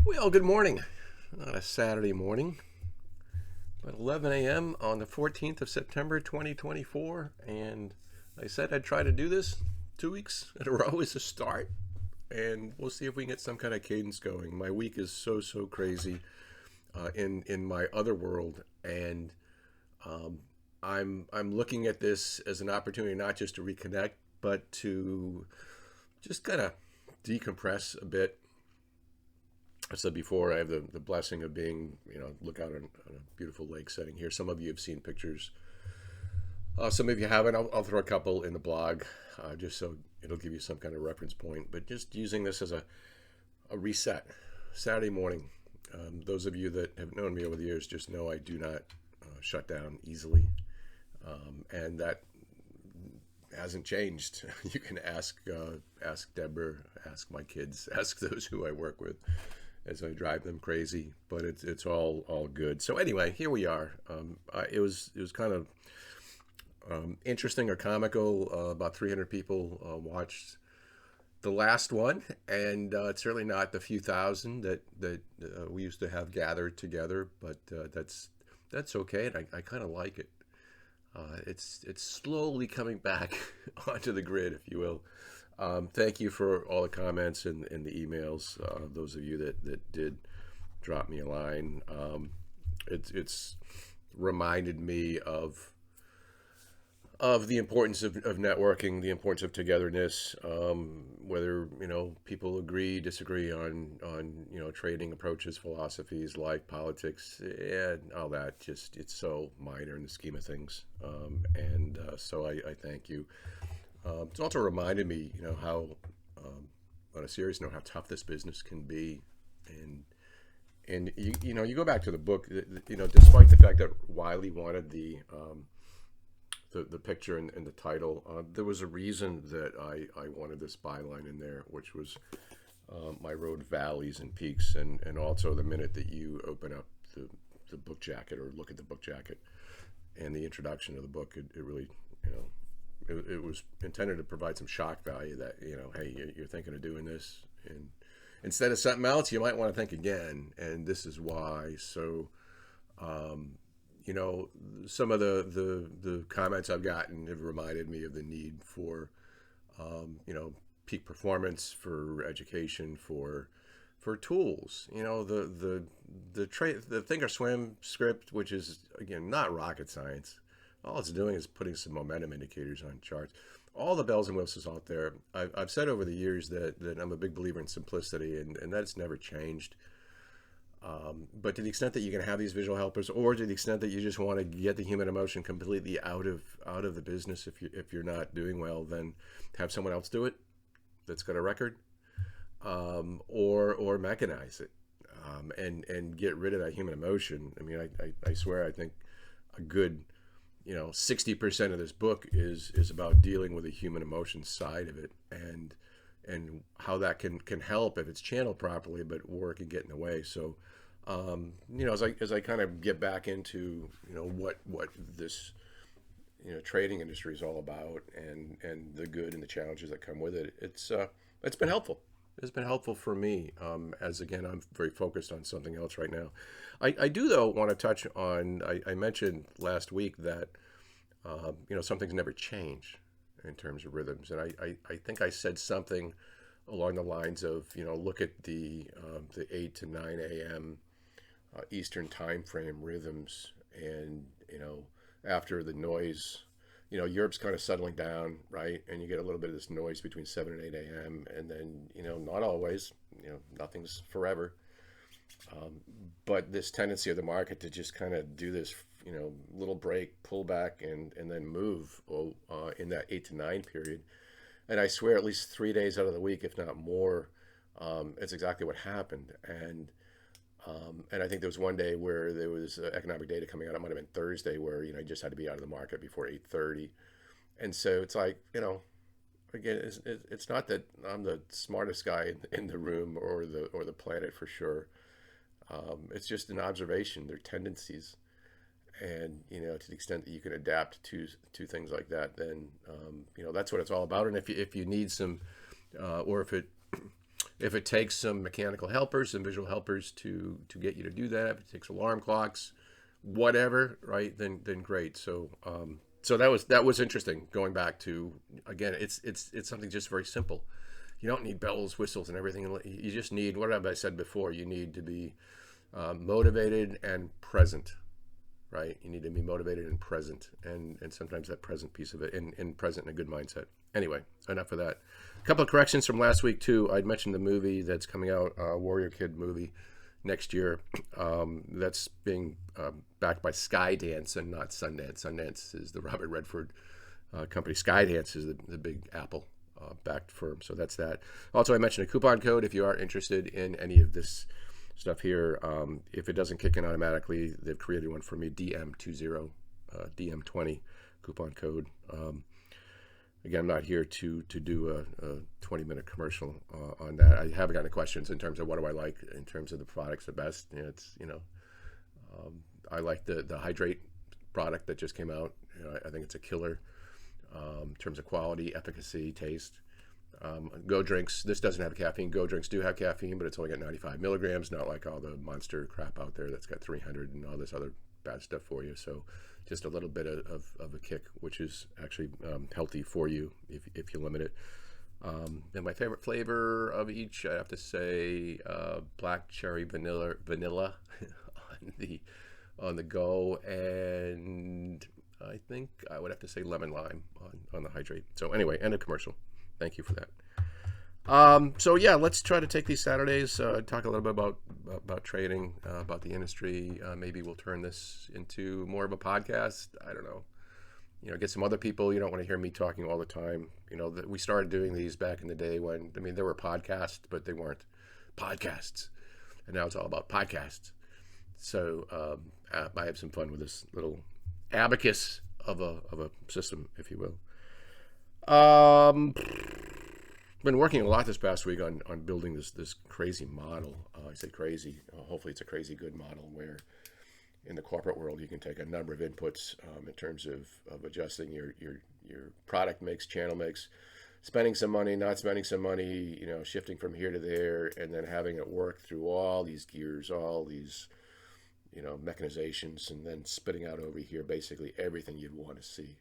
Well, good morning. Not a Saturday morning, but 11 a.m. on the 14th of September 2024. And I said I'd try to do this 2 weeks in a row as a start. And we'll see if we can get some kind of cadence going. My week is so crazy in my other world. And I'm looking at this as an opportunity not just to reconnect, but to just kind of decompress a bit. I said before, I have the blessing of being, look out on a beautiful lake setting here. Some of you have seen pictures. Some of you haven't. I'll throw a couple in the blog just so it'll give you some kind of reference point. But just using this as a reset. Saturday morning. Those of you that have known me over the years just know I do not shut down easily. And that hasn't changed. You can ask Deborah, ask my kids, ask those who I work with as I drive them crazy, but it's all good. So anyway, here we are. It was kind of interesting or comical. About 300 people watched the last one, and it's certainly not the few thousand that we used to have gathered together, but that's okay. And I kind of like it. It's slowly coming back onto the grid, if you will. Thank you for all the comments and the emails. Those of you that did drop me a line. It's reminded me of the importance of networking, the importance of togetherness. Whether people agree, disagree on trading approaches, philosophies, life, politics, and all that. Just it's so minor in the scheme of things. So I thank you. It's also reminded me, how, on a serious note, how tough this business can be, and you go back to the book, despite the fact that Wiley wanted the picture and the title, there was a reason that I wanted this byline in there, which was my road valleys and peaks, and also the minute that you open up the book jacket or look at the book jacket and the introduction of the book, it really, it was intended to provide some shock value that, hey, you're thinking of doing this, and instead of something else, you might want to think again, and this is why. So, some of the comments I've gotten have reminded me of the need for, peak performance, for education, for tools. The Thinkorswim script, which is again not rocket science. All it's doing is putting some momentum indicators on charts. All the bells and whistles out there. I've said over the years that I'm a big believer in simplicity, and that's never changed. But to the extent that you can have these visual helpers, or to the extent that you just want to get the human emotion completely out of the business, if you're not doing well, then have someone else do it that's got a record, or mechanize it, and get rid of that human emotion. I mean, I swear, I think a good 60% of this book is about dealing with the human emotion side of it, and how that can help if it's channeled properly, but work and get in the way. So, as I kind of get back into what this trading industry is all about, and the good and the challenges that come with it, it's been helpful. It's been helpful for me, as again I'm very focused on something else right now. I do though want to touch on. I mentioned last week that some things never change in terms of rhythms, and I think I said something along the lines of look at the 8 to 9 a.m. Eastern time frame rhythms, and after the noise, Europe's kind of settling down, right, and you get a little bit of this noise between 7 and 8 a.m., and then not always, nothing's forever, but this tendency of the market to just kind of do this little break, pull back, and then move in that 8 to 9 period. And I swear, at least 3 days out of the week, if not more, it's exactly what happened. And I think there was one day where there was economic data coming out. It might have been Thursday, where you just had to be out of the market before 8:30. And so it's like, again, it's not that I'm the smartest guy in the room or the planet for sure. It's just an observation. Their tendencies, and to the extent that you can adapt to things like that, then that's what it's all about. And if you need some, or if it If it takes some mechanical helpers, some visual helpers to get you to do that, if it takes alarm clocks, whatever, right? Then great. So so that was interesting. Going back to, again, it's something just very simple. You don't need bells, whistles, and everything. You just need, what have I said before? You need to be motivated and present, right? You need to be motivated and present, and sometimes that present piece of it, and present in a good mindset. Anyway, enough of that. A couple of corrections from last week too. I'd mentioned the movie that's coming out, Warrior Kid movie next year. That's being backed by Skydance and not Sundance. Sundance is the Robert Redford company. Skydance is the big Apple backed firm. So that's that. Also, I mentioned a coupon code if you are interested in any of this stuff here. If it doesn't kick in automatically, they've created one for me, DM20, DM20 coupon code. Again, I'm not here to do a 20-minute commercial on that. I haven't gotten questions in terms of what do I like in terms of the products the best. I like the Hydrate product that just came out. I think it's a killer in terms of quality, efficacy, taste. Go Drinks, this doesn't have caffeine. Go Drinks do have caffeine, but it's only got 95 milligrams, not like all the Monster crap out there that's got 300 and all this other bad stuff for you. So just a little bit of a kick, which is actually healthy for you if you limit it. And my favorite flavor of each, I have to say, black cherry vanilla on the go, and I think I would have to say lemon lime on the Hydrate. So anyway, end of commercial. Thank you for that. So yeah, let's try to take these Saturdays, talk a little bit about trading, about the industry. Maybe we'll turn this into more of a podcast. I don't know. Get some other people. You don't want to hear me talking all the time. We started doing these back in the day when, there were podcasts, but they weren't podcasts. And now it's all about podcasts. So I have some fun with this little abacus of a system, if you will. Been working a lot this past week on building this crazy model. I say crazy. Hopefully it's a crazy good model where in the corporate world you can take a number of inputs in terms of adjusting your product mix, channel mix, spending some money, not spending some money, shifting from here to there, and then having it work through all these gears, all these mechanizations, and then spitting out over here basically everything you'd want to see.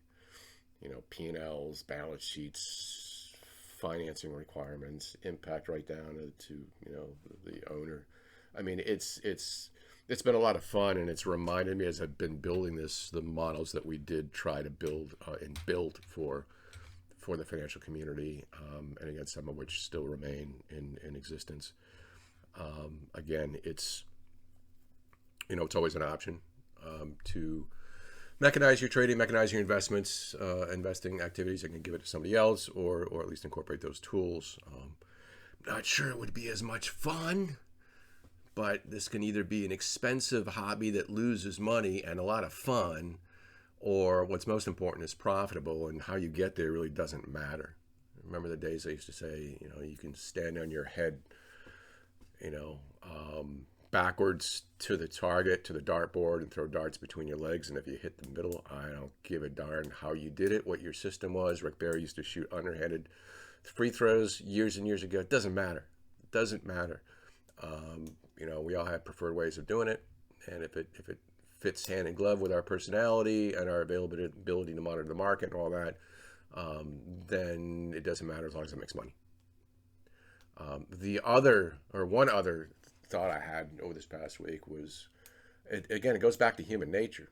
P&Ls, balance sheets, financing requirements, impact right down to the owner. It's been a lot of fun, and it's reminded me as I've been building the models that we did try to build and build for the financial community, and again, some of which still remain in existence. Again, it's always an option to mechanize your trading, mechanize your investments, investing activities. I can give it to somebody else, or at least incorporate those tools. Not sure it would be as much fun, but this can either be an expensive hobby that loses money and a lot of fun, or what's most important is profitable, and how you get there really doesn't matter. Remember the days I used to say, you can stand on your head, backwards to the target, to the dartboard, and throw darts between your legs, and if you hit the middle, I don't give a darn how you did it, what your system was. Rick Barry used to shoot underhanded free throws years and years ago. It doesn't matter. We all have preferred ways of doing it, and if it fits hand in glove with our personality and our ability to monitor the market and all that, then it doesn't matter as long as it makes money. One other thought I had over this past week was, it goes back to human nature,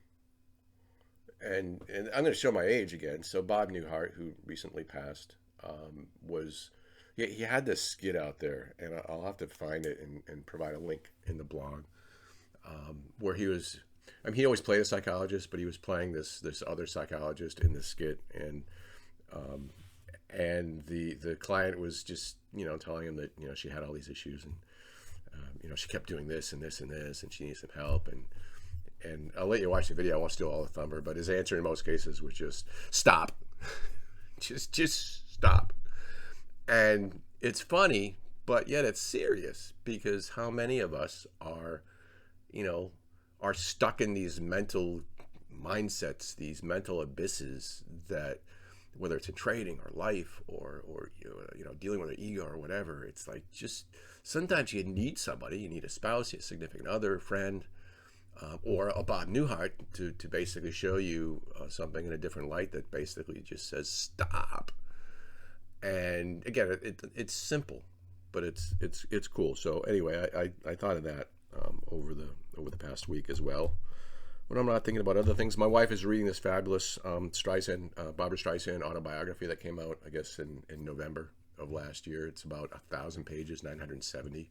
and I'm going to show my age again. So Bob Newhart, who recently passed, he had this skit out there, and I'll have to find it and provide a link in the blog, where he was, he always played a psychologist, but he was playing this other psychologist in the skit, and the client was just telling him that she had all these issues, and she kept doing this and this and this, and she needs some help, and I'll let you watch the video. I won't steal all the thunder, but his answer in most cases was just stop. just stop. And it's funny, but yet it's serious, because how many of us are stuck in these mental mindsets, these mental abysses that whether it's in trading or life or dealing with an ego or whatever. It's like, just sometimes you need somebody. You need a spouse, a significant other, friend, or a Bob Newhart to basically show you something in a different light that basically just says stop. And again, it's simple, but it's cool. So anyway, I thought of that over the past week as well. When I'm not thinking about other things, my wife is reading this fabulous Barbra Streisand autobiography that came out, I guess, in November of last year. It's about 1,000 pages, 970.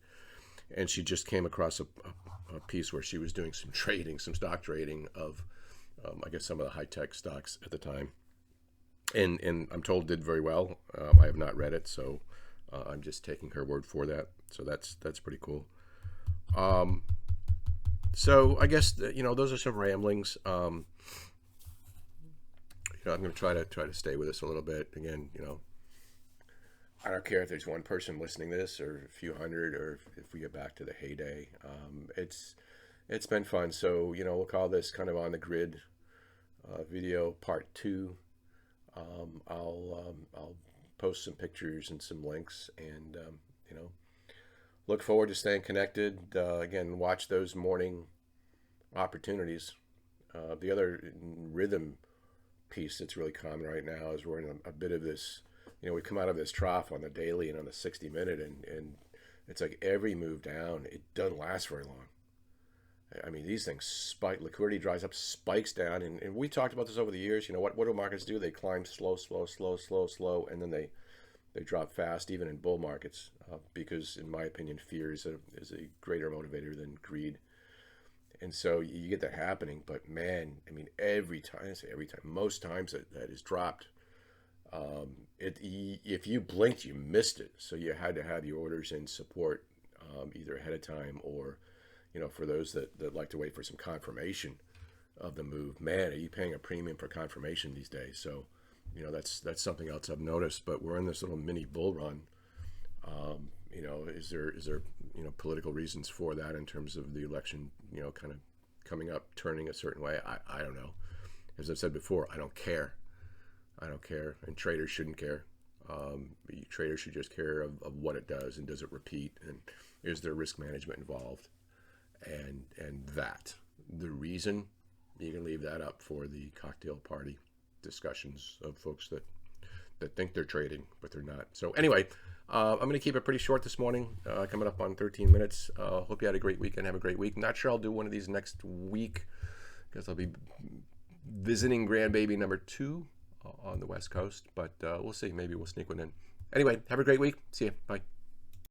And she just came across a piece where she was doing some stock trading of, I guess, some of the high-tech stocks at the time. And I'm told did very well. I have not read it, so I'm just taking her word for that. So that's pretty cool. So I guess those are some ramblings. I'm going to try to stay with this a little bit. Again, I don't care if there's one person listening to this or a few hundred, or if we get back to the heyday. It's been fun. So we'll call this kind of on the grid video part 2. I'll post some pictures and some links, and look forward to staying connected. Again, watch those morning opportunities. The other rhythm piece that's really common right now is we're in a bit of this, we come out of this trough on the daily and on the 60-minute, and it's like every move down, it doesn't last very long. I mean, these things spike, liquidity dries up, spikes down, and we talked about this over the years. What do markets do? They climb slow, and then they drop fast, even in bull markets, because, in my opinion, fear is a greater motivator than greed. And so you get that happening, but man, I mean, most times that is dropped. If you blinked, you missed it. So you had to have your orders in support either ahead of time or, for those that like to wait for some confirmation of the move. Man, are you paying a premium for confirmation these days? So, that's something else I've noticed. But we're in this little mini bull run. Is there political reasons for that in terms of the election, kind of coming up, turning a certain way? I don't know. As I've said before, I don't care. And traders shouldn't care. Traders should just care of what it does, and does it repeat, and is there risk management involved, and that. The reason, you can leave that up for the cocktail party discussions of folks that think they're trading, but they're not. So anyway, I'm going to keep it pretty short this morning, coming up on 13 minutes. Hope you had a great weekend. Have a great week. Not sure I'll do one of these next week, because I'll be visiting grandbaby number 2 on the West Coast, but we'll see. Maybe we'll sneak one in. Anyway, have a great week. See you. Bye.